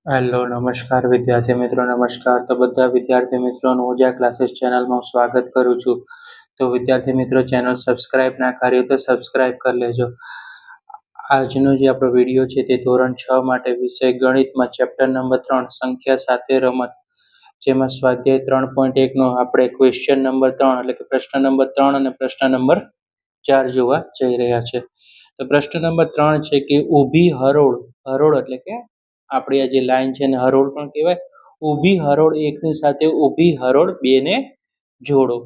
Hello નમસ્કાર વિદ્યાર્થી મિત્રો નમસ્કાર. તો બધા વિદ્યાર્થી મિત્રોનું ઉજા ક્લાસીસ ચેનલમાં હું સ્વાગત કરું છું. તો વિદ્યાર્થી મિત્રો ચેનલ સબસ્ક્રાઇબ ના કરી તો સબસ્ક્રાઇબ કરી લેજો. આજનો જે આપણો વિડીયો છે તે ધોરણ 6 માટે વિષય ગણિતમાં ચેપ્ટર નંબર 3 સંખ્યા સાથે રમત, જેમાં સ્વાધ્યાય 3.1 નો આપણે ક્વેશ્ચન નંબર 3 એટલે કે પ્રશ્ન નંબર 3 અને પ્રશ્ન નંબર 4 જોવા જઈ રહ્યા છે. તો પ્રશ્ન નંબર 3 છે કે ઊભી હરોળ, હરોળ એટલે કે આપણી આ જે લાઈન છે એને હરોળ પણ કહેવાય. ઊભી હરોળ 1 ની સાથે ઊભી હરોળ 2 ને જોડો.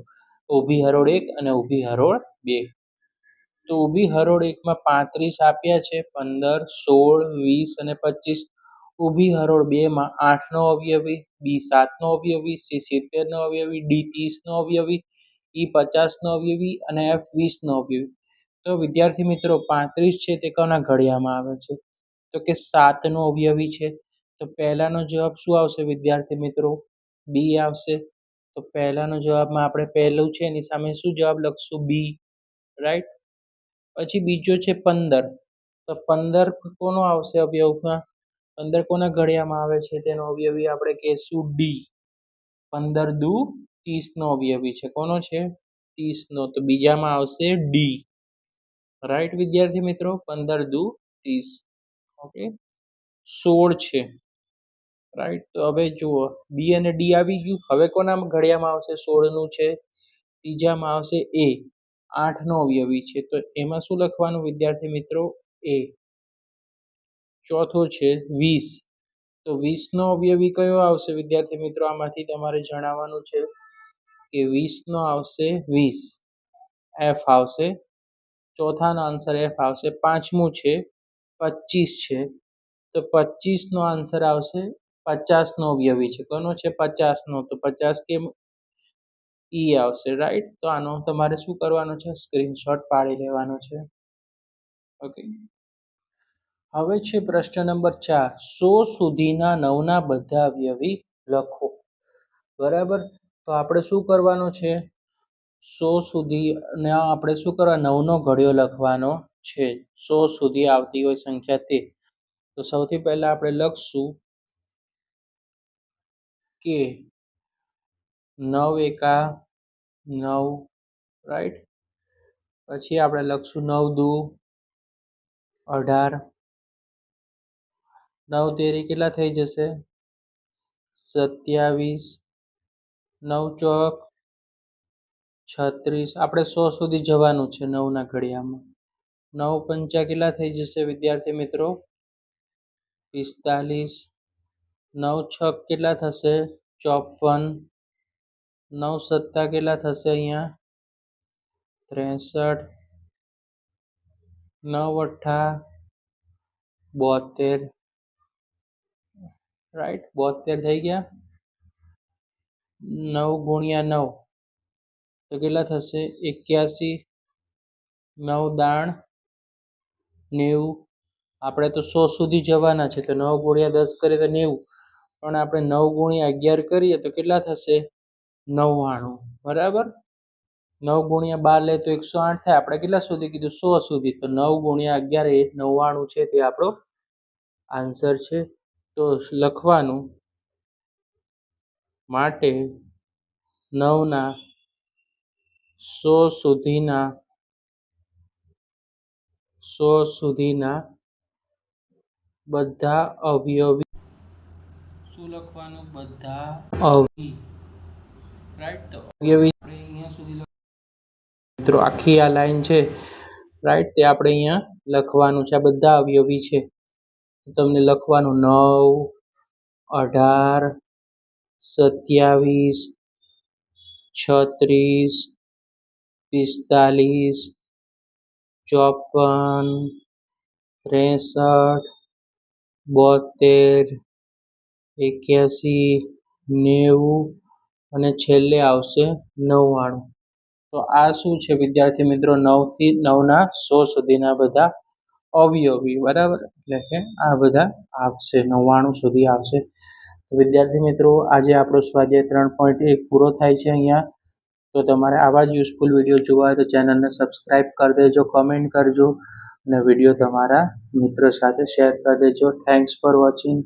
ઊભી હરોળ 1 અને ઊભી હરોળ 2. તો ઊભી હરોળ 1 માં 35 આપ્યા છે, 15, 16, 20 અને 25. ઊભી હરોળ 2 માં 8 નો અવયવી, બી 7 નો અવયવી, સી 70 નો અવયવી, ડી 30 નો અવયવી, ઈ 50 નો અવયવી અને એફ 20 નો અવયવી. તો વિદ્યાર્થી મિત્રો 35 છે તે કોના ઘડિયામાં આવે છે? તો કે 7 નો અવયવી છે. તો પહેલાનો જવાબ શું આવશે વિદ્યાર્થી મિત્રો? બી આવશે. તો પહેલાનો જવાબમાં આપણે પહેલું છે એની સામે શું જવાબ લખશું? બી, રાઈટ. પછી બીજો છે 15. તો 15 કોનો આવશે અવયવમાં? 15 કોના ઘડિયામાં આવે છે તેનો અવયવી આપણે કહેશું ડી. 15 દુ 30 નો અવયવી છે. કોનો છે? 30 નો. તો બીજામાં આવશે ડી, રાઈટ વિદ્યાર્થી મિત્રો. 15 દુ 30. ઓકે. 16 છે, રાઈટ. તો હવે જુઓ, બી અને ડી આવી ગયું. હવે કોના ઘડિયામાં આવશે? 16 નું છે. ત્રીજામાં આવશે એ, 8 નો અવયવી છે. તો એમાં શું લખવાનું વિદ્યાર્થી મિત્રો? એ. ચોથો છે 20. તો 20 નો અવયવી કયો આવશે વિદ્યાર્થી મિત્રો? આમાંથી તમારે જણાવવાનું છે કે 20 નો આવશે 20, એફ આવશે. ચોથાનો આન્સર એફ આવશે. પાંચમું છે 25 છે. તો 25 નો આન્સર આવશે 50 નો અવયવી છે. કોનો છે? 50 નો. તો 50 કેમ ઈ આવશે, રાઈટ. તો આનો તમારે શું કરવાનું છે? સ્ક્રીનશોટ પાડી લેવાનો છે. ઓકે. હવે છે પ્રશ્ન નંબર 4. 100 સુધીના 9 ના બધા અવયવી લખો. બરાબર. તો આપણે શું કરવાનું છે? 100 સુધી ને આપણે શું કરવા? 9 નો ઘડિયો લખવાનો છે. 100 સુધી આવતી હોય સંખ્યા તે. તો સૌથી પહેલા આપણે લખશું કે 9 એકા 9, રાઈટ. પછી આપણે લખશું 9 દુ 18, 9 તેરી કેટલા થઈ જશે? 27, 9 ચોક 36. આપણે 100 સુધી જવાનું છે 9 ના ઘડિયામાં. 9 પંચા કેટલા થઈ જશે વિદ્યાર્થી મિત્રો? 45. 9 છક કેટલા થશે? 54. 9 સત્તા કેટલા થશે અહીંયા? 63. 9 અઠ્ઠા 72, રાઈટ. 72 થઈ ગયા. 9 ગુણ્યા 9 તો કેટલા થશે? 81. 9 દાણ 90. આપણે તો 100 સુધી જવાના છે, તો 9 ગુણ્યા 10 કરીએ તો 90. પણ આપણે 9 ગુણ્યા 11 કરીએ તો કેટલા થશે? 99, બરાબર. 9 ગુણ્યા 12 લે તો 108 થાય. આપણે કેટલા સુધી કીધું? 100 સુધી. તો 9 ગુણ્યા 11 એ 99 છે, તે આપણો આન્સર છે. તો લખવાનું માટે 9 ના 100 સુધીના બધા અવયવી. શું લખવાનું? બધા અવયવી, રાઈટ. તો અવયવી આપણે અહીંયા સુધી મિત્રો આખી આ લાઈન છે, રાઈટ, તે આપણે અહીંયા લખવાનું છે. આ બધા અવયવી છે. તમને લખવાનું 9, 18, 27, 36, 45, 54, 63, 72, 81, 90 અને છેલ્લે આવશે 99. તો આ શું છે વિદ્યાર્થી મિત્રો? 9 થી 9 ના 100 સુધીના બધા અવયવી, બરાબર. એટલે કે આ બધા આવશે, 99 સુધી આવશે. તો વિદ્યાર્થી મિત્રો આજે આપણો સ્વાધ્યાય 3.1 પૂરો થાય છે અહીંયા. તો તમારે આવા જ યુઝફુલ વિડીયો જોવા હોય તો ચેનલને સબસ્ક્રાઈબ કરી દેજો, કમેન્ટ કરજો અને વિડીયો તમારા મિત્રો સાથે શેર કરી દેજો. Thanks for watching.